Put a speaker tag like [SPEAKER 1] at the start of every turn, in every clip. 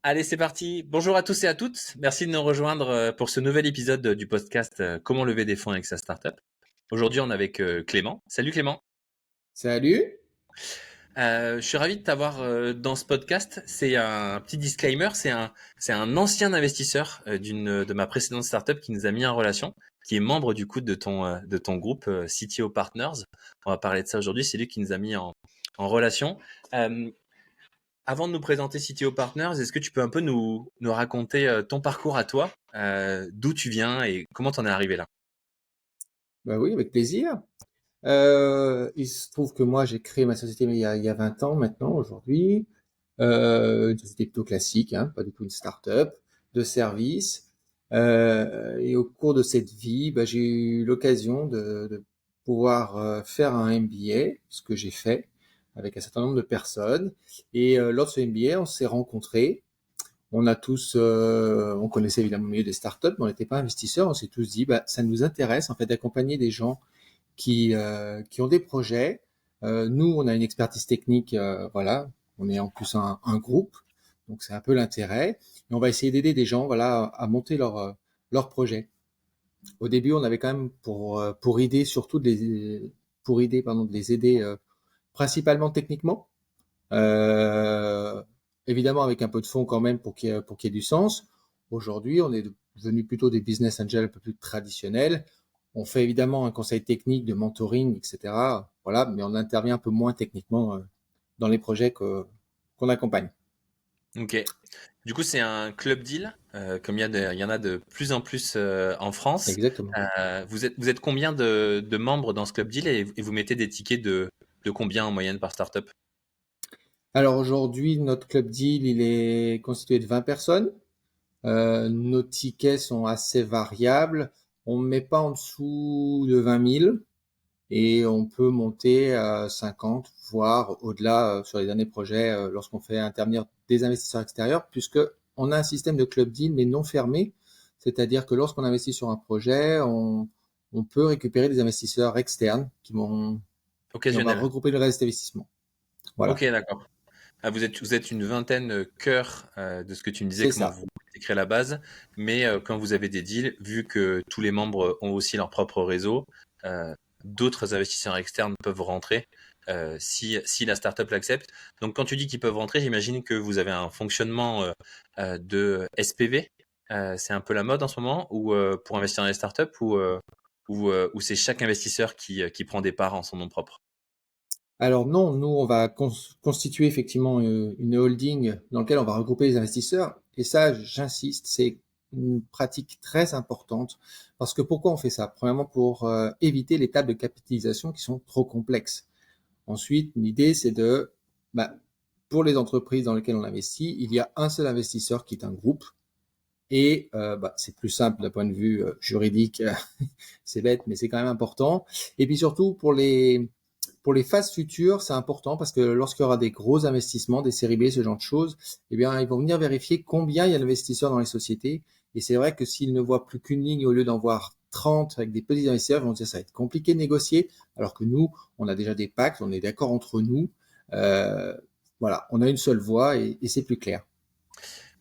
[SPEAKER 1] Allez, c'est parti. Bonjour à tous et à toutes. Merci de nous rejoindre pour ce nouvel épisode du podcast Comment lever des fonds avec sa startup. Aujourd'hui, on est avec Clément. Salut Clément.
[SPEAKER 2] Salut.
[SPEAKER 1] Je suis ravi de t'avoir dans ce podcast. C'est un petit disclaimer. C'est un ancien investisseur de ma précédente startup qui nous a mis en relation, qui est membre du coup de ton groupe CTO Partners. On va parler de ça aujourd'hui. C'est lui qui nous a mis en relation. Euh, Avant de nous présenter CTO Partners, est-ce que tu peux un peu nous raconter ton parcours à toi, d'où tu viens et comment t'en es arrivé là?
[SPEAKER 2] Bah oui, avec plaisir. Il se trouve que moi, j'ai créé ma société il y a 20 ans maintenant, aujourd'hui. Une société plutôt classique, hein, pas du tout une start-up, de service. Et au cours de cette vie, bah, j'ai eu l'occasion de pouvoir faire un MBA, ce que j'ai fait avec un certain nombre de personnes. Et lors de ce MBA, on s'est rencontrés. On connaissait évidemment le milieu des startups, mais on n'était pas investisseurs. On s'est tous dit, bah, ça nous intéresse en fait d'accompagner des gens qui ont des projets. Nous, on a une expertise technique, voilà. On est en plus un groupe, donc c'est un peu l'intérêt. Et on va essayer d'aider des gens, voilà, à monter leur projet. Au début, on avait quand même pour idée surtout de les aider principalement techniquement. Euh, Évidemment avec un peu de fond quand même pour qu'il y ait du sens. Aujourd'hui, on est devenu plutôt des business angels un peu plus traditionnels. On fait évidemment un conseil technique de mentoring, etc. Voilà, mais on intervient un peu moins techniquement dans les projets qu'on accompagne.
[SPEAKER 1] Ok. Du coup, c'est un club deal, comme il y en a de plus en plus en France.
[SPEAKER 2] Exactement.
[SPEAKER 1] Vous êtes combien de membres dans ce club deal et vous mettez des tickets de combien en moyenne par startup?
[SPEAKER 2] Alors aujourd'hui, notre club deal, il est constitué de 20 personnes. Nos tickets sont assez variables. On ne met pas en dessous de 20 000. Et on peut monter à 50, voire au-delà sur les derniers projets lorsqu'on fait intervenir des investisseurs extérieurs, puisque on a un système de club deal mais non fermé, c'est-à-dire que lorsqu'on investit sur un projet, on peut récupérer des investisseurs externes et on va
[SPEAKER 1] Occasionnel.
[SPEAKER 2] regrouper le reste d'investissement.
[SPEAKER 1] Ok,
[SPEAKER 2] Voilà,
[SPEAKER 1] d'accord. Ah, vous êtes une vingtaine cœur de ce que tu me disais,
[SPEAKER 2] c'est
[SPEAKER 1] comment
[SPEAKER 2] ça.
[SPEAKER 1] vous créez la base. Mais quand vous avez des deals, vu que tous les membres ont aussi leur propre réseau, d'autres investisseurs externes peuvent rentrer si la startup l'accepte. Donc quand tu dis qu'ils peuvent rentrer, j'imagine que vous avez un fonctionnement de SPV. C'est un peu la mode en ce moment, ou pour investir dans les startups, ou c'est chaque investisseur qui prend des parts en son nom propre.
[SPEAKER 2] Alors non, nous, on va constituer effectivement une holding dans laquelle on va regrouper les investisseurs. Et ça, j'insiste, c'est une pratique très importante. Parce que pourquoi on fait ça? Premièrement, pour éviter les tables de capitalisation qui sont trop complexes. Ensuite, l'idée, c'est bah, pour les entreprises dans lesquelles on investit, il y a un seul investisseur qui est un groupe. Et bah, c'est plus simple d'un point de vue juridique, c'est bête, mais c'est quand même important. Et puis surtout, pour les phases futures, c'est important parce que lorsqu'il y aura des gros investissements, des séries B, ce genre de choses, eh bien, ils vont venir vérifier combien il y a d'investisseurs dans les sociétés. Et c'est vrai que s'ils ne voient plus qu'une ligne au lieu d'en voir 30 avec des petits investisseurs, ils vont dire ça va être compliqué de négocier. Alors que nous, on a déjà des pactes, on est d'accord entre nous. Euh, voilà, on a une seule voix et c'est plus clair.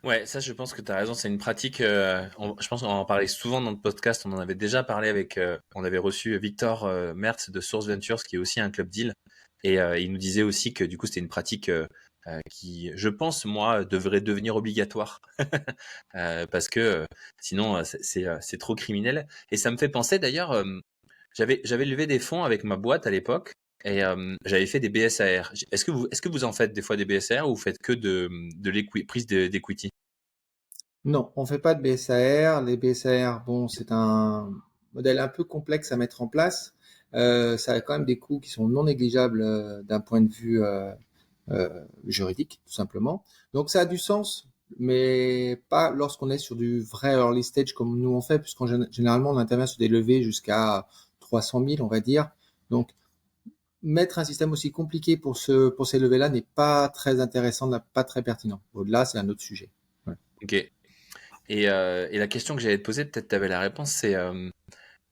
[SPEAKER 1] Ouais, ça, je pense que tu as raison. C'est une pratique. Je pense qu'on en parlait souvent dans le podcast. On en avait déjà parlé on avait reçu Victor Mertz de Source Ventures, qui est aussi un club deal. Et il nous disait aussi que du coup, c'était une pratique qui, je pense, moi, devrait devenir obligatoire. Parce que sinon, c'est trop criminel. Et ça me fait penser d'ailleurs, j'avais levé des fonds avec ma boîte à l'époque. Et j'avais fait des BSAR. Est-ce que vous en faites des fois des BSAR ou vous faites que de prise d'equity?
[SPEAKER 2] Non, on fait pas de BSAR. Les BSAR, bon, c'est un modèle un peu complexe à mettre en place. Ça a quand même des coûts qui sont non négligeables d'un point de vue juridique, tout simplement. Donc ça a du sens, mais pas lorsqu'on est sur du vrai early stage comme nous on fait, généralement on intervient sur des levées jusqu'à 300 000, on va dire. Donc mettre un système aussi compliqué pour ces levées-là n'est pas très intéressant, pas très pertinent. Au-delà, c'est un autre sujet. Ouais.
[SPEAKER 1] Ok. Et la question que j'allais te poser, peut-être tu avais la réponse, c'est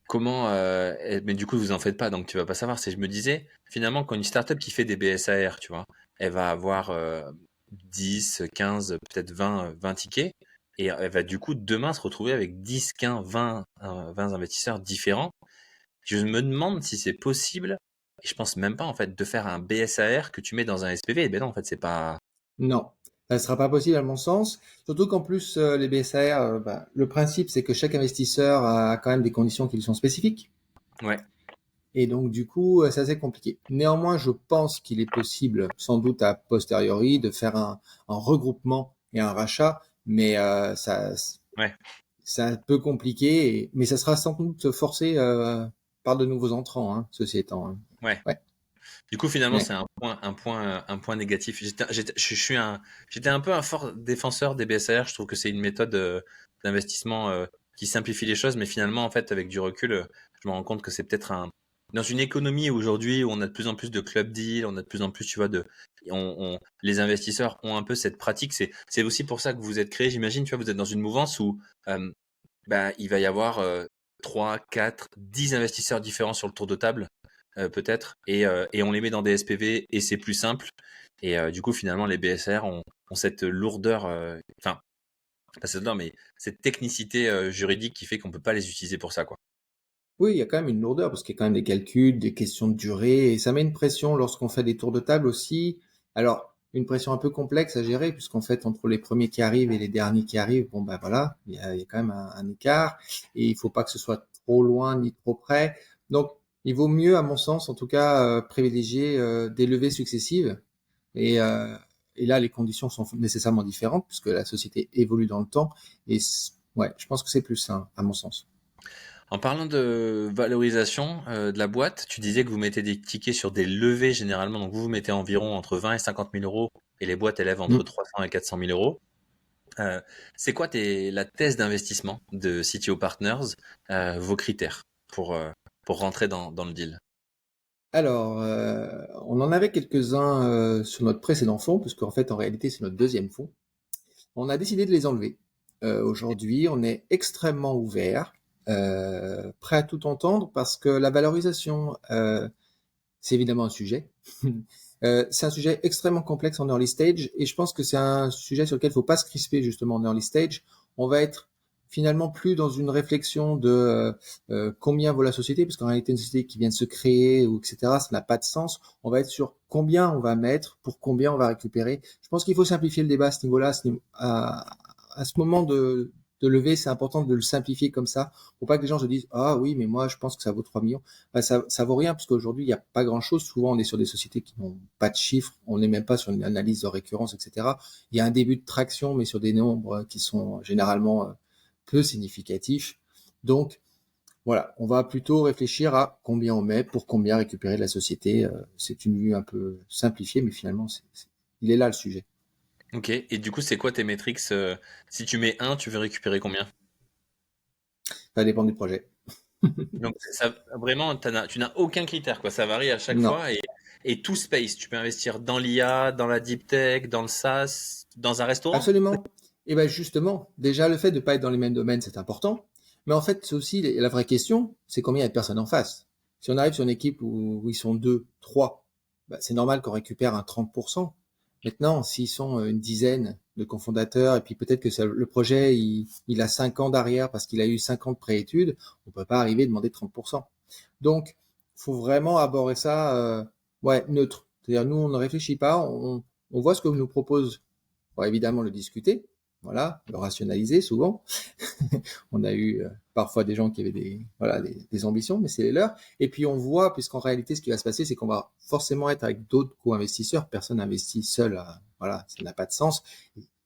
[SPEAKER 1] comment. Mais du coup, vous en faites pas, donc tu vas pas savoir. C'est, je me disais, finalement, quand une startup qui fait des BSAR, tu vois, elle va avoir 10, 15, peut-être 20 tickets. Et elle va du coup demain se retrouver avec 10, 15, 20 investisseurs différents. Je me demande si c'est possible, et je pense même pas en fait, de faire un BSAR que tu mets dans un SPV. Et ben non, en fait, c'est pas.
[SPEAKER 2] Non, ça ne sera pas possible à mon sens. Surtout qu'en plus, les BSAR, le principe, c'est que chaque investisseur a quand même des conditions qui lui sont spécifiques.
[SPEAKER 1] Ouais,
[SPEAKER 2] Et donc, du coup, c'est assez compliqué. Néanmoins, je pense qu'il est possible, sans doute a posteriori, de faire un regroupement et un rachat, mais
[SPEAKER 1] ouais,
[SPEAKER 2] c'est un peu compliqué, mais ça sera sans doute forcé par de nouveaux entrants, hein, ceci étant. Hein.
[SPEAKER 1] ouais.
[SPEAKER 2] Ouais,
[SPEAKER 1] Du coup, finalement,
[SPEAKER 2] ouais.
[SPEAKER 1] c'est un point négatif. J'étais un peu un fort défenseur des BSR. Je trouve que c'est une méthode d'investissement qui simplifie les choses, mais finalement, en fait, avec du recul, je me rends compte que c'est peut-être dans une économie aujourd'hui où on a de plus en plus de club deals, on a de plus en plus, tu vois, les investisseurs ont un peu cette pratique. C'est aussi pour ça que vous êtes créé, j'imagine, tu vois, vous êtes dans une mouvance où euh, il va y avoir 3, 4, 10 investisseurs différents sur le tour de table, peut-être, et on les met dans des SPV et c'est plus simple. Et du coup, finalement, les BSR ont cette lourdeur, enfin, pas cette lourdeur, mais cette technicité juridique qui fait qu'on peut pas les utiliser pour ça, quoi.
[SPEAKER 2] Oui, il y a quand même une lourdeur parce qu'il y a quand même des calculs, des questions de durée, et ça met une pression lorsqu'on fait des tours de table aussi. Alors, une pression un peu complexe à gérer puisqu'en fait, entre les premiers qui arrivent et les derniers qui arrivent, bon ben voilà, il y a quand même un écart et il faut pas que ce soit trop loin ni trop près. Donc, il vaut mieux, à mon sens, en tout cas, privilégier des levées successives et, euh, et là, les conditions sont nécessairement différentes puisque la société évolue dans le temps et ouais, je pense que c'est plus sain, à mon sens.
[SPEAKER 1] En parlant de valorisation de la boîte, tu disais que vous mettez des tickets sur des levées généralement, donc vous mettez environ entre 20 et 50 000 euros et les boîtes élèvent entre 300 et 400 000 euros. Euh, c'est quoi la thèse d'investissement de CTO Partners, vos critères pour rentrer dans le deal?
[SPEAKER 2] Alors, on en avait quelques-uns sur notre précédent fonds, puisqu'en fait, en réalité, c'est notre deuxième fonds. On a décidé de les enlever. Aujourd'hui, on est extrêmement ouvert, prêt à tout entendre, parce que la valorisation, c'est évidemment un sujet. C'est un sujet extrêmement complexe en early stage, et je pense que c'est un sujet sur lequel il ne faut pas se crisper justement en early stage. On va être finalement plus dans une réflexion de combien vaut la société, parce qu'en réalité une société qui vient de se créer ou etc. Ça n'a pas de sens. On va être sur combien on va mettre pour combien on va récupérer. Je pense qu'il faut simplifier le débat à ce niveau-là, à ce moment de lever, c'est important de le simplifier comme ça, pour pas que les gens se disent ah oui mais moi je pense que ça vaut 3 millions. Ben, ça vaut rien parce qu'aujourd'hui il n'y a pas grand chose. Souvent on est sur des sociétés qui n'ont pas de chiffres, on n'est même pas sur une analyse de récurrence, etc. Il y a un début de traction mais sur des nombres qui sont généralement peu significatifs. Donc voilà, on va plutôt réfléchir à combien on met pour combien récupérer de la société. C'est une vue un peu simplifiée, mais finalement, il est là le sujet.
[SPEAKER 1] Ok, et du coup, c'est quoi tes métriques? Si tu mets un, tu veux récupérer combien?
[SPEAKER 2] Ça dépend du projet.
[SPEAKER 1] Donc, ça, vraiment, tu n'as aucun critère, quoi. Ça varie à chaque
[SPEAKER 2] Non,
[SPEAKER 1] fois et tout space. Tu peux investir dans l'IA, dans la deep tech, dans le SaaS, dans un restaurant?
[SPEAKER 2] absolument. Et ben justement, déjà le fait de ne pas être dans les mêmes domaines, c'est important. Mais en fait, c'est aussi la vraie question, c'est combien il y a de personnes en face. Si on arrive sur une équipe où ils sont deux, trois, ben, c'est normal qu'on récupère un 30%. Maintenant, s'ils sont une dizaine de cofondateurs, et puis peut-être que le projet, il a 5 ans d'arrière parce qu'il a eu 5 ans de préétudes, on peut pas arriver à demander 30%. Donc, faut vraiment aborder ça, ouais, neutre. C'est-à-dire, nous, on ne réfléchit pas, on voit ce que nous propose. On va évidemment le discuter, voilà, le rationaliser souvent. On a eu parfois des gens qui avaient voilà, des ambitions, mais c'est les leurs. Et puis on voit, puisqu'en réalité, ce qui va se passer, c'est qu'on va forcément être avec d'autres co-investisseurs. Personne n'investit seul, voilà, ça n'a pas de sens.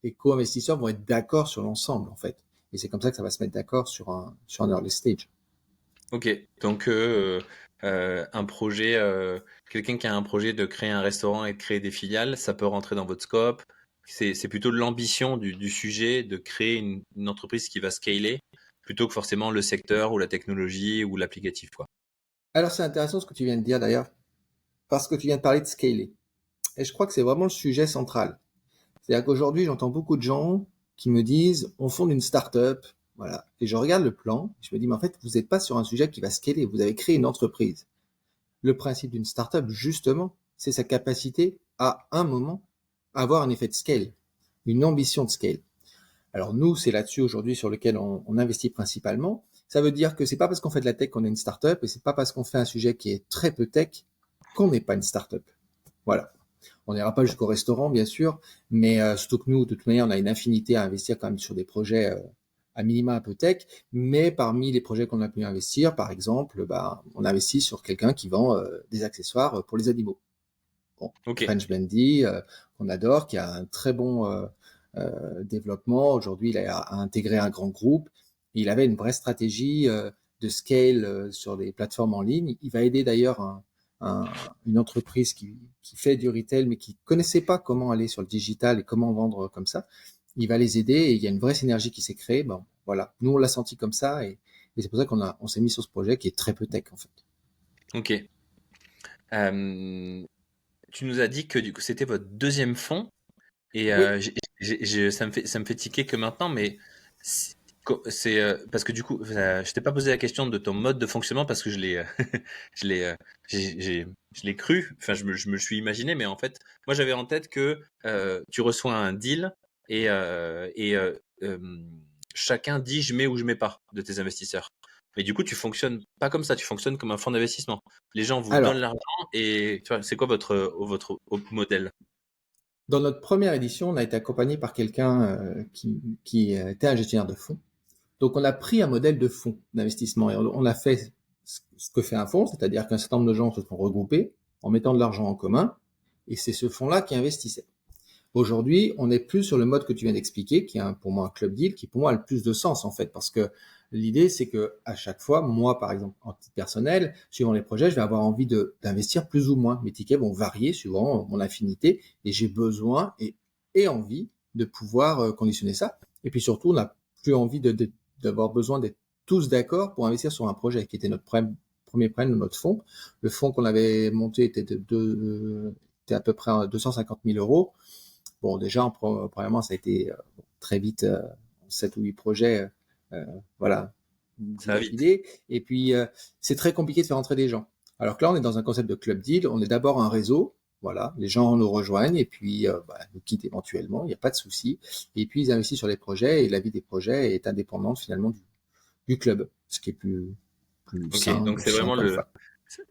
[SPEAKER 2] Les co-investisseurs vont être d'accord sur l'ensemble, en fait. Et c'est comme ça que ça va se mettre d'accord sur un early stage.
[SPEAKER 1] Ok, donc un projet, quelqu'un qui a un projet de créer un restaurant et de créer des filiales, ça peut rentrer dans votre scope. C'est plutôt l'ambition du sujet de créer une entreprise qui va scaler plutôt que forcément le secteur ou la technologie ou l'applicatif, quoi.
[SPEAKER 2] Alors c'est intéressant ce que tu viens de dire d'ailleurs, parce que tu viens de parler de scaler. Et je crois que c'est vraiment le sujet central. C'est-à-dire qu'aujourd'hui, j'entends beaucoup de gens qui me disent, on fonde une start-up, voilà. Et je regarde le plan, je me dis, mais en fait, vous n'êtes pas sur un sujet qui va scaler, vous avez créé une entreprise. Le principe d'une start-up, justement, c'est sa capacité à un moment avoir un effet de scale, une ambition de scale. Alors nous, c'est là-dessus aujourd'hui sur lequel on investit principalement. Ça veut dire que c'est pas parce qu'on fait de la tech qu'on est une startup et c'est pas parce qu'on fait un sujet qui est très peu tech qu'on n'est pas une startup. Voilà. On n'ira pas jusqu'au restaurant, bien sûr, mais surtout que nous, de toute manière, on a une affinité à investir quand même sur des projets à minima un peu tech. Mais parmi les projets qu'on a pu investir, par exemple, bah, on investit sur quelqu'un qui vend des accessoires pour les animaux. Bon,
[SPEAKER 1] Ok.
[SPEAKER 2] French Blendy, qu'on adore, qui a un très bon développement. Aujourd'hui, il a intégré un grand groupe. Il avait une vraie stratégie de scale sur des plateformes en ligne. Il va aider d'ailleurs une entreprise qui fait du retail, mais qui connaissait pas comment aller sur le digital et comment vendre comme ça. Il va les aider et il y a une vraie synergie qui s'est créée. Bon, voilà. Nous, on l'a senti comme ça et c'est pour ça on s'est mis sur ce projet qui est très peu tech, en fait.
[SPEAKER 1] Ok. Euh, Tu nous as dit que du coup c'était votre deuxième fonds et
[SPEAKER 2] Oui.
[SPEAKER 1] ça me fait tiquer que maintenant, mais c'est parce que du coup, je t'ai pas posé la question de ton mode de fonctionnement parce que je l'ai, je l'ai, je l'ai cru. Enfin, je me le suis imaginé, mais en fait, moi j'avais en tête que tu reçois un deal et chacun dit je mets ou je mets pas de tes investisseurs. Mais du coup, tu fonctionnes pas comme ça. Tu fonctionnes comme un fonds d'investissement. Les gens vous donnent
[SPEAKER 2] Alors,
[SPEAKER 1] l'argent et tu vois, c'est quoi votre modèle?
[SPEAKER 2] dans notre première édition, on a été accompagné par quelqu'un qui était un gestionnaire de fonds. Donc, on a pris un modèle de fonds d'investissement et on a fait ce que fait un fonds, c'est-à-dire qu'un certain nombre de gens se sont regroupés en mettant de l'argent en commun et c'est ce fonds-là qui investissait. Aujourd'hui, on est plus sur le mode que tu viens d'expliquer, qui est pour moi un club deal, qui pour moi a le plus de sens en fait, parce que l'idée c'est que à chaque fois, moi par exemple en titre personnel, suivant les projets, je vais avoir envie d'investir plus ou moins. Mes tickets vont varier suivant mon affinité et j'ai besoin et envie de pouvoir conditionner ça. Et puis surtout, on n'a plus envie d'avoir besoin d'être tous d'accord pour investir sur un projet qui était notre premier prêt de notre fonds. Le fonds qu'on avait monté était à peu près à 250 000 euros. Bon, déjà, premièrement, ça a été très vite, 7 ou 8 projets, euh, voilà,
[SPEAKER 1] Ça va vite.
[SPEAKER 2] dilapidés. Et puis, c'est très compliqué de faire entrer des gens. Alors que là, on est dans un concept de club deal. On est d'abord un réseau. Voilà, les gens nous rejoignent et puis nous quittent éventuellement, il n'y a pas de souci. Et puis ils investissent sur les projets et la vie des projets est indépendante finalement du club, ce qui est plus
[SPEAKER 1] Ok,
[SPEAKER 2] sain,
[SPEAKER 1] donc c'est
[SPEAKER 2] si on
[SPEAKER 1] vraiment
[SPEAKER 2] peut le
[SPEAKER 1] le.
[SPEAKER 2] faire.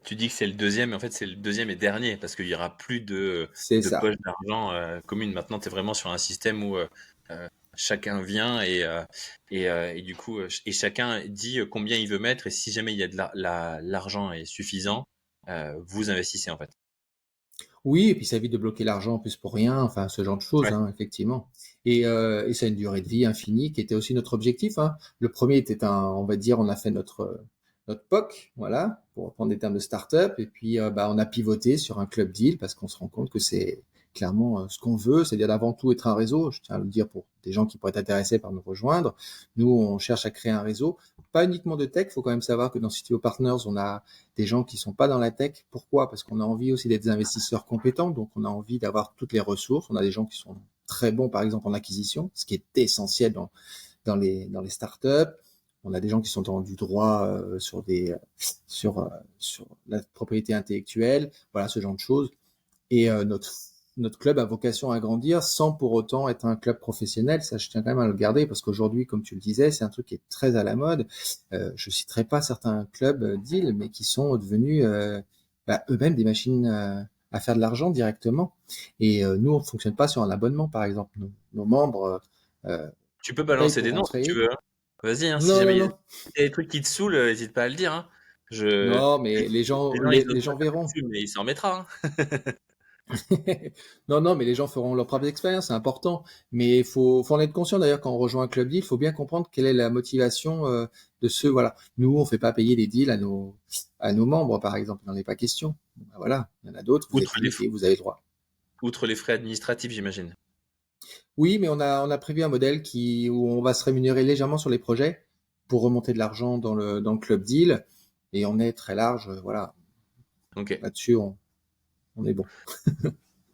[SPEAKER 1] Tu dis que c'est le deuxième, mais en fait c'est le deuxième et dernier parce qu'il y aura plus
[SPEAKER 2] C'est
[SPEAKER 1] de
[SPEAKER 2] ça.
[SPEAKER 1] poches d'argent communes. Maintenant, tu es vraiment sur un système où chacun vient et du coup et chacun dit combien il veut mettre et si jamais il y a de l'argent est suffisant, vous investissez en fait.
[SPEAKER 2] Oui, et puis ça évite de bloquer l'argent en plus pour rien, enfin ce genre de choses,
[SPEAKER 1] Ouais.
[SPEAKER 2] hein, effectivement. Et ça a une durée de vie infinie qui était aussi notre objectif, hein. Le premier était on va dire, on a fait notre POC, voilà, pour reprendre des termes de start-up, et puis bah, on a pivoté sur un club deal parce qu'on se rend compte que c'est clairement ce qu'on veut, c'est-à-dire avant tout être un réseau. Je tiens à le dire pour des gens qui pourraient être intéressés par nous rejoindre. Nous, on cherche à créer un réseau, pas uniquement de tech. Il faut quand même savoir que dans CTO Partners, on a des gens qui sont pas dans la tech. Pourquoi? Parce qu'on a envie aussi d'être des investisseurs compétents, donc on a envie d'avoir toutes les ressources. On a des gens qui sont très bons, par exemple, en acquisition, ce qui est essentiel dans les startups. On a des gens qui sont dans du droit sur la propriété intellectuelle, voilà ce genre de choses. Et notre club a vocation à grandir sans pour autant être un club professionnel. Ça, je tiens quand même à le garder parce qu'aujourd'hui, comme tu le disais, c'est un truc qui est très à la mode. Je citerai pas certains clubs deal, mais qui sont devenus bah, eux-mêmes des machines à faire de l'argent directement. Et nous, on ne fonctionne pas sur un abonnement, par exemple. Nos membres
[SPEAKER 1] Tu peux
[SPEAKER 2] payent
[SPEAKER 1] balancer
[SPEAKER 2] pour
[SPEAKER 1] des noms si tu
[SPEAKER 2] rentrer.
[SPEAKER 1] veux, hein. Vas-y, hein, si
[SPEAKER 2] Non,
[SPEAKER 1] jamais
[SPEAKER 2] non,
[SPEAKER 1] il y a
[SPEAKER 2] non.
[SPEAKER 1] des trucs qui te saoulent, n'hésite pas à le dire, hein. Je...
[SPEAKER 2] Non, mais les
[SPEAKER 1] Les
[SPEAKER 2] gens,
[SPEAKER 1] gens, ils
[SPEAKER 2] les
[SPEAKER 1] osent pas
[SPEAKER 2] gens
[SPEAKER 1] taper
[SPEAKER 2] verront.
[SPEAKER 1] dessus, mais il s'en mettra, hein.
[SPEAKER 2] Non, non, mais les gens feront leur propre expérience, c'est important. Mais faut en être conscient d'ailleurs quand on rejoint un club deal, il faut bien comprendre quelle est la motivation de ceux. Voilà, nous on fait pas payer les deals à nos membres, par exemple, il n'en est pas question. Bon, ben voilà, il y en a d'autres, vous êtes
[SPEAKER 1] Outre les,
[SPEAKER 2] limité, vous avez le droit.
[SPEAKER 1] outre les frais administratifs, j'imagine.
[SPEAKER 2] Oui, mais on a prévu un modèle où on va se rémunérer légèrement sur les projets pour remonter de l'argent dans le club deal, et on est très large. Voilà,
[SPEAKER 1] Ok.
[SPEAKER 2] là-dessus on est bon.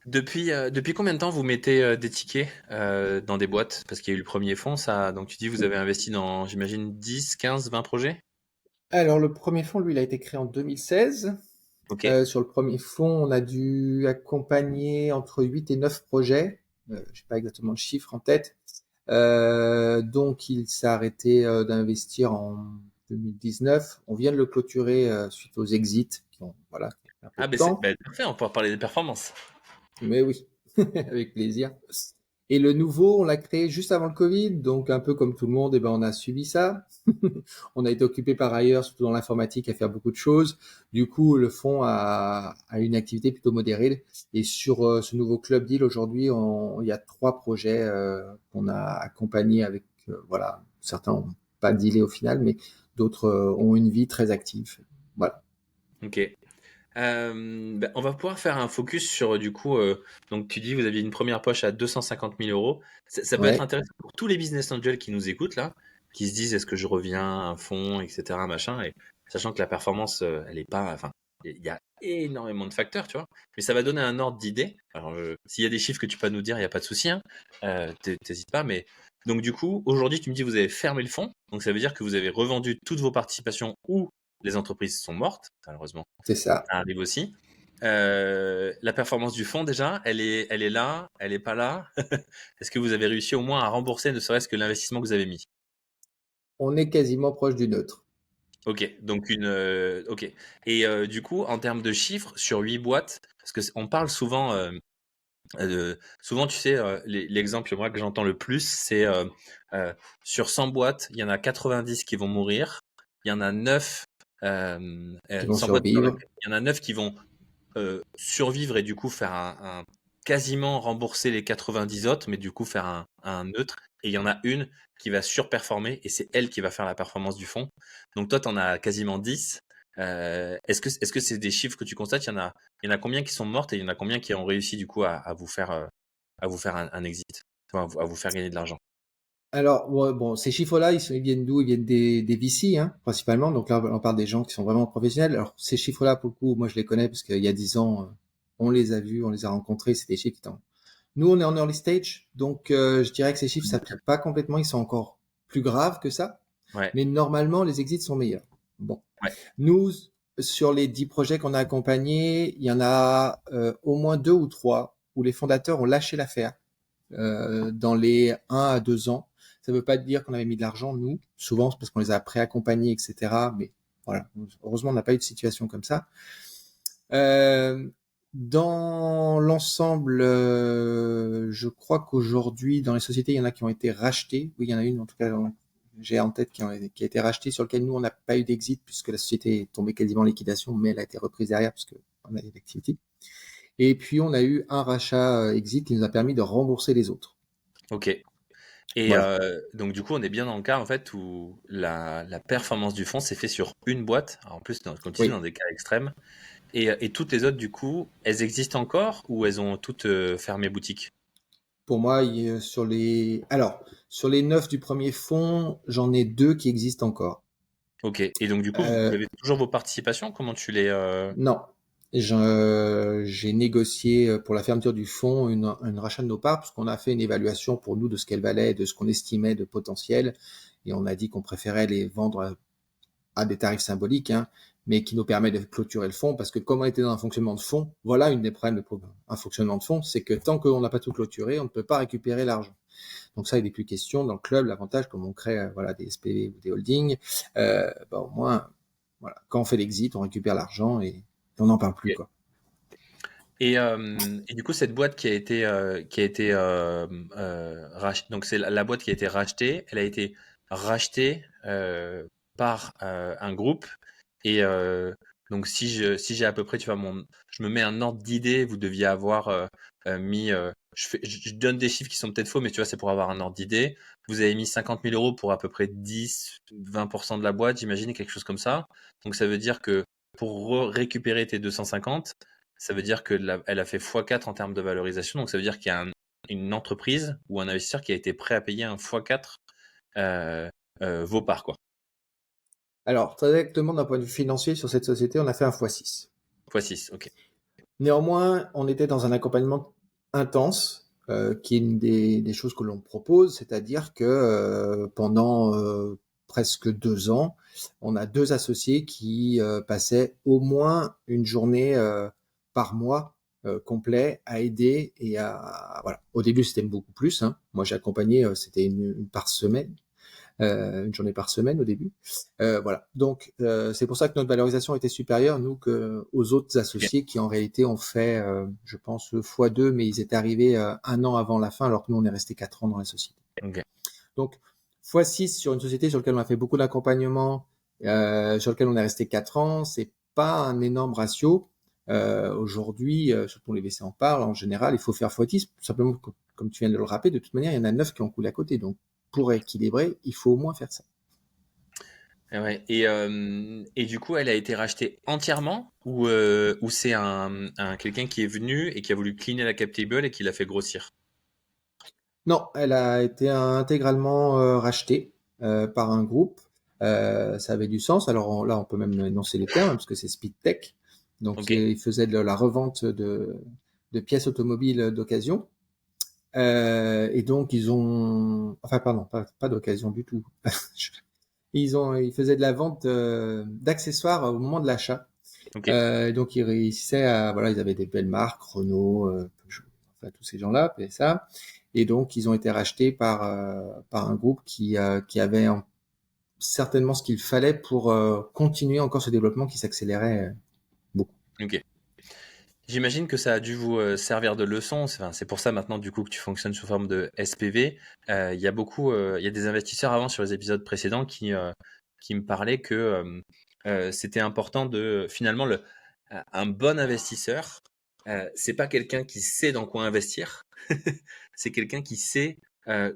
[SPEAKER 1] Depuis combien de temps vous mettez des tickets dans des boîtes? Parce qu'il y a eu le premier fonds, ça. Donc tu dis vous avez investi dans, j'imagine, 10, 15, 20 projets?
[SPEAKER 2] Alors le premier fonds, lui, il a été créé en 2016.
[SPEAKER 1] Ok.
[SPEAKER 2] Sur le premier fonds, on a dû accompagner entre 8 et 9 projets. j'ai pas exactement le chiffre en tête. Donc il s'est arrêté d'investir en 2019. On vient de le clôturer suite aux exits qui ont voilà fait un peu
[SPEAKER 1] Ah,
[SPEAKER 2] de temps.
[SPEAKER 1] parfait, on pourra parler des performances.
[SPEAKER 2] Mais oui, avec plaisir. Et le nouveau, on l'a créé juste avant le Covid, donc un peu comme tout le monde, eh ben on a subi ça. On a été occupé par ailleurs, surtout dans l'informatique, à faire beaucoup de choses. Du coup, le fonds a une activité plutôt modérée. Et sur ce nouveau club deal aujourd'hui, il y a 3 projets qu'on a accompagnés avec, voilà, certains n'ont pas dealé au final, mais d'autres ont une vie très active. Voilà.
[SPEAKER 1] Ok. On va pouvoir faire un focus sur du coup. Donc tu dis vous aviez une première poche à 250 000 euros. Ça peut être
[SPEAKER 2] Ouais,
[SPEAKER 1] intéressant pour tous les business angels qui nous écoutent là, qui se disent est-ce que je reviens à un fonds, etc. Machin. Et sachant que la performance, elle est pas. Enfin, il y a énormément de facteurs, tu vois. Mais ça va donner un ordre d'idée. Alors s'il y a des chiffres que tu peux nous dire, il n'y a pas de souci. Hein. T'hésites pas. Mais donc du coup, aujourd'hui tu me dis vous avez fermé le fonds. Donc ça veut dire que vous avez revendu toutes vos participations ou les entreprises sont mortes, malheureusement
[SPEAKER 2] c'est ça.
[SPEAKER 1] ça arrive aussi. La performance du fonds, déjà, elle est là, elle est pas là. Est-ce que vous avez réussi au moins à rembourser ne serait-ce que l'investissement que vous avez mis?
[SPEAKER 2] On est quasiment proche du neutre.
[SPEAKER 1] Ok, donc ok. Et du coup, en termes de chiffres, sur 8 boîtes, parce que on parle souvent, souvent, tu sais, l'exemple moi que j'entends le plus, c'est euh, sur 100 boîtes, il y en a 90 qui vont mourir, il y en a 9,
[SPEAKER 2] Qui vont
[SPEAKER 1] 100 boîtes sur
[SPEAKER 2] survivre.
[SPEAKER 1] laquelle il y en a 9 qui vont survivre et du coup faire quasiment rembourser les 90 autres, mais du coup faire un neutre. Et il y en a une qui va surperformer et c'est elle qui va faire la performance du fond. Donc toi, tu en as quasiment 10. Est-ce que c'est des chiffres que tu constates? Il y en a combien qui sont mortes et il y en a combien qui ont réussi du coup à vous faire un exit, enfin, à vous faire gagner de l'argent?
[SPEAKER 2] Alors, ouais, bon, ces chiffres-là, ils viennent d'où? Ils viennent des VC, hein, principalement. Donc là, on parle des gens qui sont vraiment professionnels. Alors, ces chiffres-là, pour le coup, moi, je les connais parce qu'il y a 10 ans, on les a vus, on les a rencontrés. C'est des chiffres qui étaient. Nous, on est en early stage, donc je dirais que ces chiffres s'appliquent pas complètement. Ils sont encore plus graves que ça.
[SPEAKER 1] Ouais,
[SPEAKER 2] Mais normalement, les exits sont meilleurs. Bon,
[SPEAKER 1] ouais,
[SPEAKER 2] nous, sur les 10 projets qu'on a accompagnés, il y en a au moins 2 ou 3 où les fondateurs ont lâché l'affaire dans les 1 à 2 ans. Ça ne veut pas dire qu'on avait mis de l'argent, nous. Souvent, c'est parce qu'on les a préaccompagnés, etc. Mais voilà, heureusement, on n'a pas eu de situation comme ça. Euh, dans l'ensemble, je crois qu'aujourd'hui, dans les sociétés, il y en a qui ont été rachetées. Oui, il y en a une, en tout cas, j'ai en tête qui a été rachetée, sur lequel nous, on n'a pas eu d'exit, puisque la société est tombée quasiment en liquidation, mais elle a été reprise derrière, parce qu'on a eu l'activité. Et puis, on a eu un rachat exit qui nous a permis de rembourser les autres.
[SPEAKER 1] ok. Et
[SPEAKER 2] Voilà.
[SPEAKER 1] donc du coup, on est bien dans le cas en fait où la performance du fonds s'est fait sur une boîte. Alors, en plus, comme tu dis,
[SPEAKER 2] Oui.
[SPEAKER 1] dans des cas extrêmes. Et toutes les autres, du coup, elles existent encore ou elles ont toutes fermé boutique?
[SPEAKER 2] Pour moi, sur les 9 du premier fonds, j'en ai 2 qui existent encore.
[SPEAKER 1] Ok. Et donc du coup, vous
[SPEAKER 2] Euh,
[SPEAKER 1] avez toujours vos participations? Comment tu les...
[SPEAKER 2] non, j'ai négocié pour la fermeture du fonds une rachat de nos parts, parce qu'on a fait une évaluation pour nous de ce qu'elle valait, de ce qu'on estimait de potentiel, et on a dit qu'on préférait les vendre à des tarifs symboliques, hein, mais qui nous permet de clôturer le fonds, parce que comme on était dans un fonctionnement de fonds, voilà une des problèmes un fonctionnement de fonds, c'est que tant qu'on n'a pas tout clôturé, on ne peut pas récupérer l'argent. Donc ça, il n'est plus question. Dans le club, l'avantage, comme on crée voilà, des SPV ou des holdings, au moins, voilà, quand on fait l'exit, on récupère l'argent et on n'en parle plus.
[SPEAKER 1] Ok.
[SPEAKER 2] Quoi.
[SPEAKER 1] Et du coup, cette boîte donc c'est la boîte qui a été rachetée. Elle a été rachetée par un groupe. Et donc, si j'ai à peu près, tu vois, je me mets un ordre d'idée. Vous deviez avoir mis, je donne des chiffres qui sont peut-être faux, mais tu vois, c'est pour avoir un ordre d'idée. Vous avez mis 50 000 euros pour à peu près 10-20% de la boîte, j'imagine, quelque chose comme ça. Donc, ça veut dire que pour récupérer tes 250, ça veut dire que elle a fait x4 en termes de valorisation. Donc, ça veut dire qu'il y a une entreprise ou un investisseur qui a été prêt à payer un x4 euh, vos parts, quoi.
[SPEAKER 2] Alors, très exactement, d'un point de vue financier, sur cette société, on a fait un x6.
[SPEAKER 1] x6, ok.
[SPEAKER 2] Néanmoins, on était dans un accompagnement intense, qui est une des choses que l'on propose, c'est-à-dire que pendant presque 2 ans, on a 2 associés qui passaient au moins une journée par mois complet à aider et à voilà. Au début, c'était beaucoup plus. Hein. Moi, j'ai accompagné, c'était une par semaine, une journée par semaine au début. Voilà. Donc, c'est pour ça que notre valorisation était supérieure nous qu'aux autres
[SPEAKER 1] Ok.
[SPEAKER 2] associés qui en réalité ont fait, je pense, x2, mais ils étaient arrivés 1 an avant la fin, alors que nous on est resté 4 ans dans la société.
[SPEAKER 1] Ok.
[SPEAKER 2] Donc, x6 sur une société sur laquelle on a fait beaucoup d'accompagnement, sur laquelle on est resté 4 ans, c'est pas un énorme ratio. Aujourd'hui, surtout les VC en parlent, en général, il faut faire x10, tout simplement, comme tu viens de le rappeler, de toute manière, il y en a 9 qui ont coulé à côté. Donc, pour équilibrer, il faut au moins faire ça.
[SPEAKER 1] Ouais. Et du coup, elle a été rachetée entièrement ou c'est quelqu'un qui est venu et qui a voulu cleaner la cap table et qui l'a fait grossir?
[SPEAKER 2] Non, elle a été intégralement rachetée par un groupe. Ça avait du sens. Alors là, on peut même énoncer les termes, parce que c'est Speedtech. Donc,
[SPEAKER 1] Ok.
[SPEAKER 2] il faisait de la revente de pièces automobiles d'occasion. Et donc, ils ont... Enfin, pardon, pas d'occasion du tout. Ils faisaient de la vente d'accessoires au moment de l'achat.
[SPEAKER 1] Ok.
[SPEAKER 2] Donc, ils réussissaient à... Voilà, ils avaient des belles marques, Renault, Peugeot, enfin, tous ces gens-là, PSA. Et donc, ils ont été rachetés par un groupe qui avait certainement ce qu'il fallait pour continuer encore ce développement qui s'accélérait beaucoup.
[SPEAKER 1] Ok. J'imagine que ça a dû vous servir de leçon. C'est pour ça maintenant du coup que tu fonctionnes sous forme de SPV. Il y a des investisseurs avant sur les épisodes précédents qui me parlaient que c'était important de finalement un bon investisseur. C'est pas quelqu'un qui sait dans quoi investir, c'est quelqu'un qui sait euh,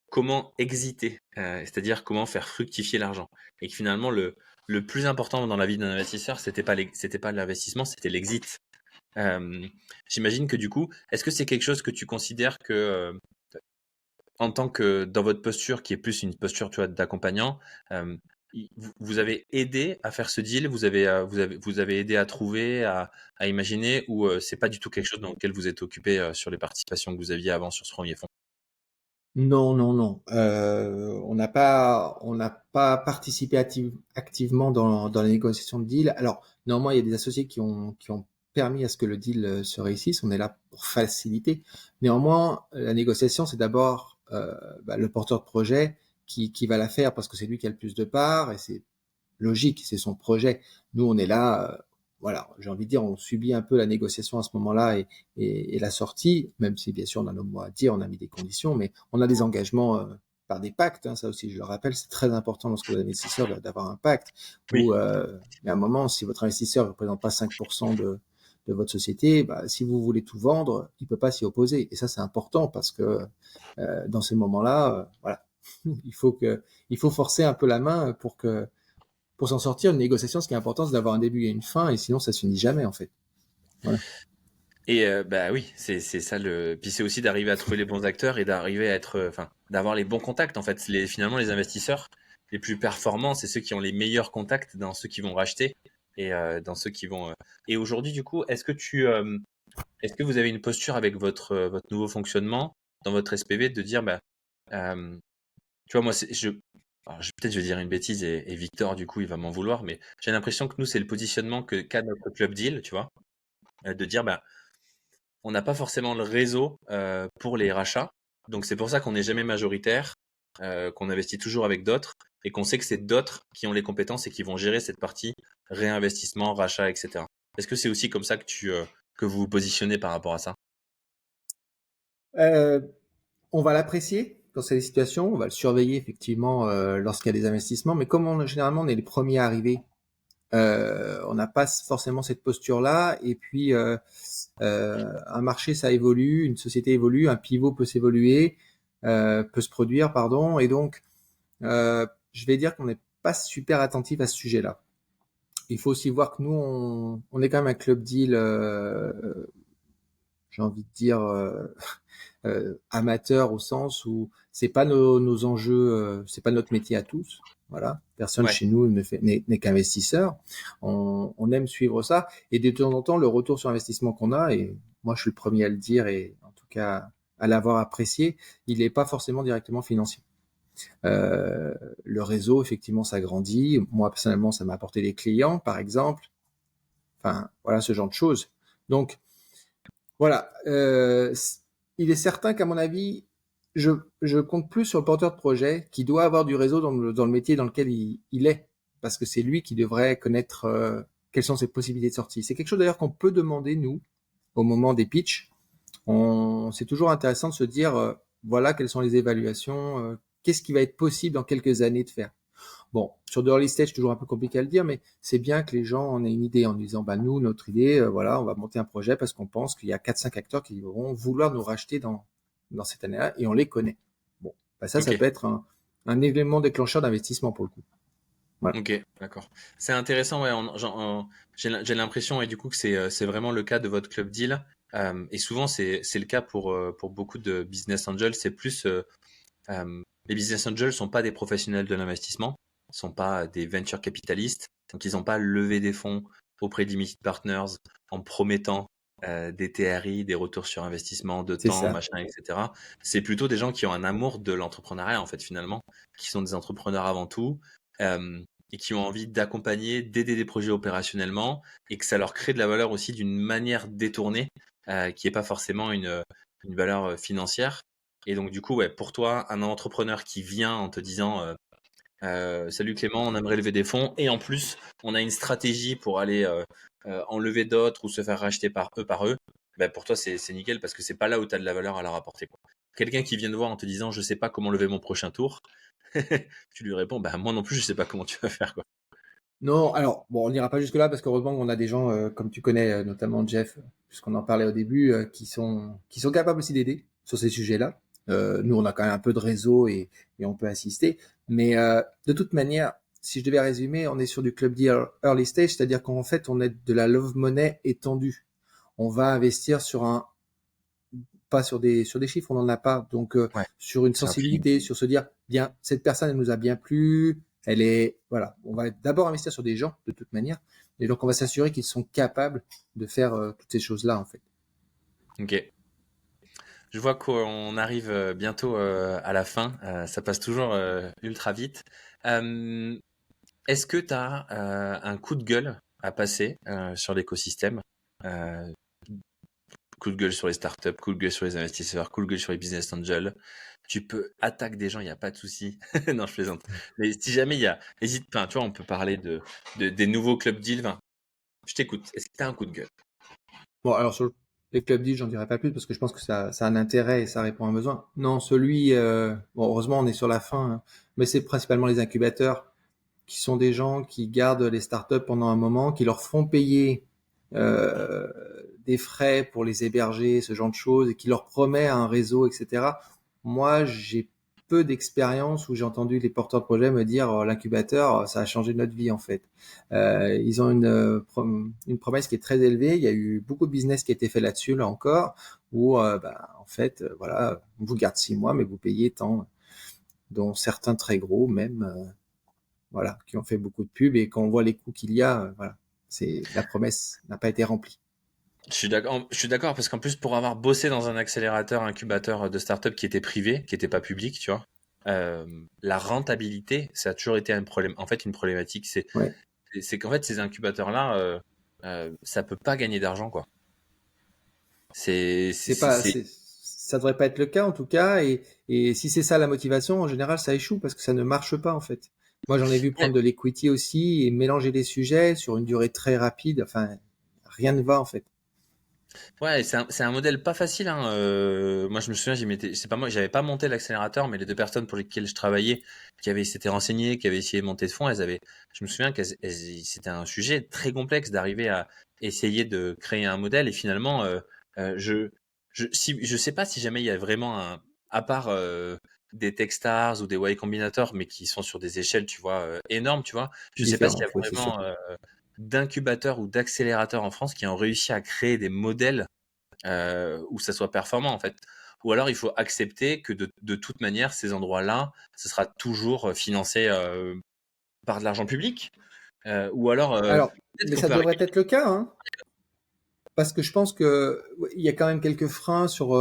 [SPEAKER 1] comment exiter, c'est-à-dire comment faire fructifier l'argent. Et que finalement le plus important dans la vie d'un investisseur, c'était pas l'investissement, c'était l'exit. Euh, J'imagine que du coup, est-ce que c'est quelque chose que tu considères que, en tant que dans votre posture, qui est plus une posture, tu vois, d'accompagnant, euh, vous avez aidé à faire ce deal, vous avez aidé à trouver, à imaginer, ou c'est pas du tout quelque chose dans lequel vous êtes occupé sur les participations que vous aviez avant sur ce premier fonds?
[SPEAKER 2] Non, non, non. On n'a pas participé activement dans la négociation de deal. Alors, normalement, il y a des associés qui ont permis à ce que le deal se réussisse. On est là pour faciliter. Néanmoins, la négociation, c'est d'abord le porteur de projet qui va la faire parce que c'est lui qui a le plus de parts et c'est logique, c'est son projet. Nous, on est là, voilà, j'ai envie de dire, on subit un peu la négociation à ce moment-là et la sortie, même si bien sûr on a nos mots à dire, on a mis des conditions, mais on a des engagements par des pactes, hein, ça aussi je le rappelle, c'est très important lorsque vous êtes investisseur d'avoir un pacte où,
[SPEAKER 1] Oui,
[SPEAKER 2] mais à un moment, si votre investisseur ne représente pas 5% de votre société, bah, si vous voulez tout vendre, il peut pas s'y opposer. Et ça, c'est important parce que dans ces moments-là, voilà, il faut forcer un peu la main pour s'en sortir. Une négociation, ce qui est important, c'est d'avoir un début et une fin, et sinon, ça se finit jamais, en fait. Voilà.
[SPEAKER 1] et bah oui, c'est ça le. Puis c'est aussi d'arriver à trouver les bons acteurs et d'arriver à être, enfin, d'avoir les bons contacts. En fait, finalement, les investisseurs les plus performants, c'est ceux qui ont les meilleurs contacts dans ceux qui vont racheter et dans ceux qui vont. Et aujourd'hui, du coup, est-ce que vous avez une posture avec votre nouveau fonctionnement dans votre SPV de dire, bah, euh, tu vois, moi, alors, peut-être je vais dire une bêtise et Victor, du coup, il va m'en vouloir, mais j'ai l'impression que nous, c'est le positionnement qu'a notre club deal, tu vois, de dire, bah, on n'a pas forcément le réseau pour les rachats. Donc c'est pour ça qu'on n'est jamais majoritaire, qu'on investit toujours avec d'autres et qu'on sait que c'est d'autres qui ont les compétences et qui vont gérer cette partie réinvestissement, rachat, etc. Est-ce que c'est aussi comme ça que vous vous positionnez par rapport à ça?
[SPEAKER 2] Euh, on va l'apprécier dans ces situations, on va le surveiller effectivement lorsqu'il y a des investissements, mais comme généralement on est les premiers à arriver, on n'a pas forcément cette posture-là. Et puis un marché ça évolue, une société évolue, un pivot peut se produire, pardon, et donc je vais dire qu'on n'est pas super attentif à ce sujet-là. Il faut aussi voir que nous, on est quand même un club deal, j'ai envie de dire, amateur au sens où c'est pas nos enjeux, c'est pas notre métier à tous. Voilà, personne
[SPEAKER 1] Ouais.
[SPEAKER 2] chez nous n'est qu'investisseur. On aime suivre ça et de temps en temps le retour sur investissement qu'on a, et moi je suis le premier à le dire et en tout cas à l'avoir apprécié, il n'est pas forcément directement financier. Euh, le réseau effectivement s'agrandit. Moi personnellement ça m'a apporté des clients par exemple. Enfin voilà ce genre de choses. Donc Voilà. Il est certain qu'à mon avis, je compte plus sur le porteur de projet qui doit avoir du réseau dans le métier dans lequel il est, parce que c'est lui qui devrait connaître quelles sont ses possibilités de sortie. C'est quelque chose d'ailleurs qu'on peut demander, nous, au moment des pitchs. C'est toujours intéressant de se dire, voilà, quelles sont les évaluations, qu'est-ce qui va être possible dans quelques années de faire. Bon, sur de early stage, c'est toujours un peu compliqué à le dire, mais c'est bien que les gens en aient une idée en disant, bah nous, notre idée, voilà, on va monter un projet parce qu'on pense qu'il y a 4-5 acteurs qui vont vouloir nous racheter dans cette année-là et on les connaît. Bon, bah ça
[SPEAKER 1] Ok,
[SPEAKER 2] peut être un élément déclencheur d'investissement pour le coup. Voilà.
[SPEAKER 1] ok, d'accord. C'est intéressant, ouais. J'ai l'impression, et du coup, que c'est vraiment le cas de votre club deal. Et souvent, c'est le cas pour beaucoup de business angels. C'est plus les business angels sont pas des professionnels de l'investissement, sont pas des venture capitalistes, donc ils n'ont pas levé des fonds auprès de limited partners en promettant des TRI, des retours sur investissement, de
[SPEAKER 2] C'est
[SPEAKER 1] temps,
[SPEAKER 2] ça.
[SPEAKER 1] machin, etc. C'est plutôt des gens qui ont un amour de l'entrepreneuriat en fait finalement, qui sont des entrepreneurs avant tout euh, et qui ont envie d'accompagner, d'aider des projets opérationnellement et que ça leur crée de la valeur aussi d'une manière détournée qui est pas forcément une valeur financière. Et donc, du coup, ouais, pour toi, un entrepreneur qui vient en te disant salut Clément, on aimerait lever des fonds et en plus, on a une stratégie pour aller en lever d'autres ou se faire racheter par eux, ben pour toi, c'est nickel parce que c'est pas là où tu as de la valeur à leur apporter, quoi. Quelqu'un qui vient te voir en te disant je sais pas comment lever mon prochain tour, tu lui réponds bah moi non plus, je sais pas comment tu vas faire, quoi.
[SPEAKER 2] Non, alors, bon, on n'ira pas jusque-là parce qu'heureusement qu'on a des gens, comme tu connais, notamment Jeff, puisqu'on en parlait au début, qui sont capables aussi d'aider sur ces sujets-là. Nous, on a quand même un peu de réseau et on peut assister. Mais de toute manière, si je devais résumer, on est sur du club deal early stage, c'est-à-dire qu'en fait, on est de la love money étendue. On va investir pas sur des chiffres, on n'en a pas. Donc,
[SPEAKER 1] Ouais,
[SPEAKER 2] sur une
[SPEAKER 1] c'est un feeling.
[SPEAKER 2] sensibilité, sur se dire, bien, cette personne, elle nous a bien plu, elle est, voilà. On va d'abord investir sur des gens, de toute manière. Et donc, on va s'assurer qu'ils sont capables de faire toutes ces choses-là, en fait.
[SPEAKER 1] Ok. Je vois qu'on arrive bientôt à la fin. Ça passe toujours ultra vite. Euh, Est-ce que tu as un coup de gueule à passer sur l'écosystème? Euh, Coup de gueule sur les startups, coup de gueule sur les investisseurs, coup de gueule sur les business angels. Tu peux attaquer des gens, il n'y a pas de souci. Non, je plaisante. Mais si jamais il y a, hésite pas, tu vois, on peut parler des nouveaux clubs deal. Enfin, je t'écoute. Est-ce que tu as un coup de gueule?
[SPEAKER 2] Bon, alors, sur les clubs deals, j'en dirai pas plus parce que je pense que ça a un intérêt et ça répond à un besoin. Non, celui, bon, heureusement, on est sur la fin, hein, mais c'est principalement les incubateurs qui sont des gens qui gardent les startups pendant un moment, qui leur font payer euh, des frais pour les héberger, ce genre de choses, et qui leur promet un réseau, etc. Moi, j'ai peu d'expérience où j'ai entendu les porteurs de projets me dire l'incubateur, ça a changé notre vie en fait. Ils ont une promesse qui est très élevée. Il y a eu beaucoup de business qui a été fait là-dessus, là encore, où en fait, voilà, on vous garde 6 mois, mais vous payez tant, dont certains très gros même. Voilà, qui ont fait beaucoup de pubs et quand on voit les coûts qu'il y a, voilà, c'est la promesse n'a pas été remplie.
[SPEAKER 1] Je suis d'accord parce qu'en plus, pour avoir bossé dans un accélérateur, incubateur de startup qui était privé, qui n'était pas public, tu vois, la rentabilité, ça a toujours été un problème. En fait, une problématique,
[SPEAKER 2] Ouais,
[SPEAKER 1] c'est qu'en fait, ces incubateurs-là, ça peut pas gagner d'argent, quoi.
[SPEAKER 2] ça devrait pas être le cas en tout cas et si c'est ça la motivation, en général, ça échoue parce que ça ne marche pas en fait. Moi, j'en ai vu
[SPEAKER 1] Ouais,
[SPEAKER 2] prendre de l'equity aussi et mélanger les sujets sur une durée très rapide. Enfin, rien ne va en fait.
[SPEAKER 1] ouais, c'est un modèle pas facile, hein. Moi, je me souviens, c'est pas moi, j'avais pas monté l'accélérateur, mais les deux personnes pour lesquelles je travaillais, qui avaient s'étaient renseignées, qui avaient essayé de monter de fonds, je me souviens c'était un sujet très complexe d'arriver à essayer de créer un modèle. Et finalement, euh, je, je sais pas si jamais il y a vraiment à part des Techstars ou des Y Combinator, mais qui sont sur des échelles, tu vois, énormes, tu vois. Je sais pas s'il y
[SPEAKER 2] Différente,
[SPEAKER 1] a
[SPEAKER 2] oui, c'est sûr.
[SPEAKER 1] vraiment d'incubateurs ou d'accélérateurs en France qui ont réussi à créer des modèles où ça soit performant en fait. Ou alors il faut accepter que de toute manière, ces endroits-là, ce sera toujours financé par de l'argent public. Ou alors
[SPEAKER 2] Alors,
[SPEAKER 1] peut-être
[SPEAKER 2] mais
[SPEAKER 1] qu'on
[SPEAKER 2] ça
[SPEAKER 1] peut arriver.
[SPEAKER 2] devrait être le cas, hein. Parce que je pense que il y a quand même quelques freins sur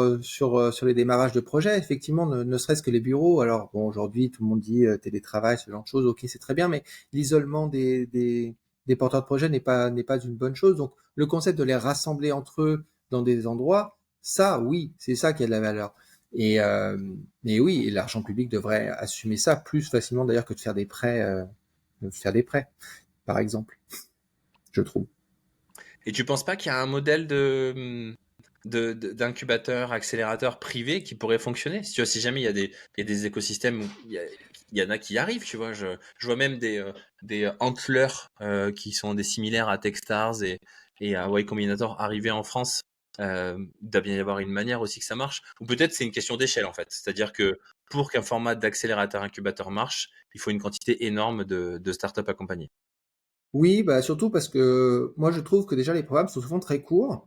[SPEAKER 2] les démarrages de projets. Effectivement, ne serait-ce que les bureaux. Alors bon, aujourd'hui, tout le monde dit télétravail, ce genre de choses. Ok, c'est très bien, mais l'isolement des porteurs de projets n'est pas une bonne chose. Donc, le concept de les rassembler entre eux dans des endroits, ça, oui, c'est ça qui a de la valeur. Mais oui, et l'argent public devrait assumer ça plus facilement d'ailleurs que de faire des prêts, par exemple, je trouve.
[SPEAKER 1] Et tu penses pas qu'il y a un modèle d'incubateur, accélérateur privé qui pourrait fonctionner? Si tu vois, si jamais il y a des écosystèmes où il y en a qui y arrivent, tu vois, je vois même des Antler qui sont des similaires à Techstars et à Y Combinator arriver en France. Il doit bien y avoir une manière aussi que ça marche. Ou peut-être c'est une question d'échelle en fait. C'est-à-dire que pour qu'un format d'accélérateur incubateur marche, il faut une quantité énorme de startups accompagnées.
[SPEAKER 2] Oui, bah surtout parce que moi je trouve que déjà les programmes sont souvent très courts,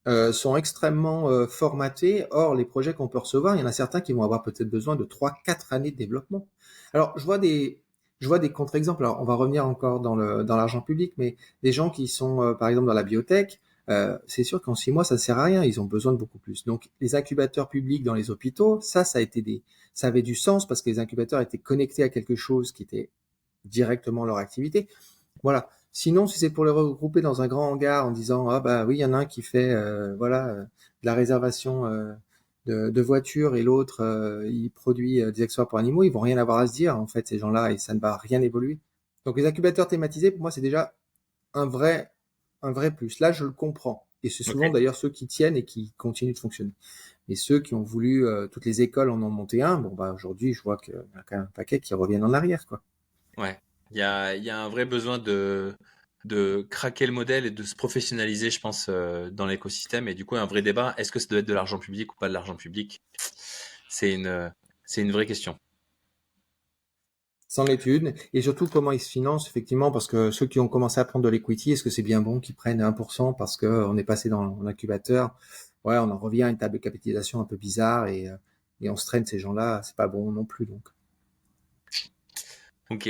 [SPEAKER 2] sont extrêmement formatés. Or, les projets qu'on peut recevoir, il y en a certains qui vont avoir peut-être besoin de 3, 4 années de développement. Alors, je vois des contre-exemples. Alors, on va revenir encore dans l'argent public, mais des gens qui sont, par exemple, dans la biotech, c'est sûr qu'en 6 mois, ça ne sert à rien. Ils ont besoin de beaucoup plus. Donc, les incubateurs publics dans les hôpitaux, ça avait du sens parce que les incubateurs étaient connectés à quelque chose qui était directement leur activité. Voilà. Sinon, si c'est pour les regrouper dans un grand hangar en disant ah bah oui, il y en a un qui fait de la réservation de voitures et l'autre il produit des accessoires pour animaux, ils vont rien avoir à se dire en fait ces gens-là et ça ne va rien évoluer. Donc les incubateurs thématisés pour moi c'est déjà un vrai un vrai plus. Là, je le comprends et c'est
[SPEAKER 1] Ok.
[SPEAKER 2] souvent d'ailleurs ceux qui tiennent et qui continuent de fonctionner. Et ceux qui ont voulu toutes les écoles en ont monté un, bon bah aujourd'hui, je vois qu'il y a quand même un paquet qui reviennent en arrière quoi.
[SPEAKER 1] Ouais, il y a un vrai besoin de craquer le modèle et de se professionnaliser, je pense, dans l'écosystème. Et du coup, un vrai débat, est-ce que ça doit être de l'argent public ou pas de l'argent public? C'est c'est une vraie question.
[SPEAKER 2] Sans l'étude, et surtout comment ils se financent, effectivement, parce que ceux qui ont commencé à prendre de l'equity, est-ce que c'est bien bon qu'ils prennent 1% parce qu'on est passé dans l'incubateur? Ouais, on en revient à une table de capitalisation un peu bizarre et on se traîne ces gens-là, c'est pas bon non plus, donc.
[SPEAKER 1] Ok.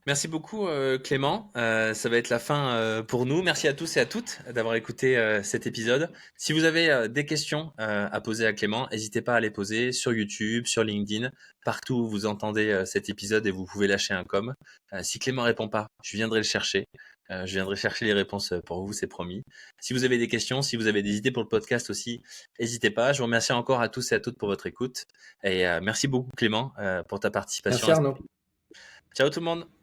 [SPEAKER 1] Merci beaucoup, Clément. Ça va être la fin pour nous. Merci à tous et à toutes d'avoir écouté cet épisode. Si vous avez des questions à poser à Clément, n'hésitez pas à les poser sur YouTube, sur LinkedIn, partout où vous entendez cet épisode et vous pouvez lâcher un com. Si Clément répond pas, je viendrai le chercher. Je viendrai chercher les réponses pour vous, c'est promis. Si vous avez des questions, si vous avez des idées pour le podcast aussi, n'hésitez pas. Je vous remercie encore à tous et à toutes pour votre écoute. Et merci beaucoup, Clément, pour ta participation
[SPEAKER 2] Merci
[SPEAKER 1] à
[SPEAKER 2] Arnaud.
[SPEAKER 1] Ciao tout le monde!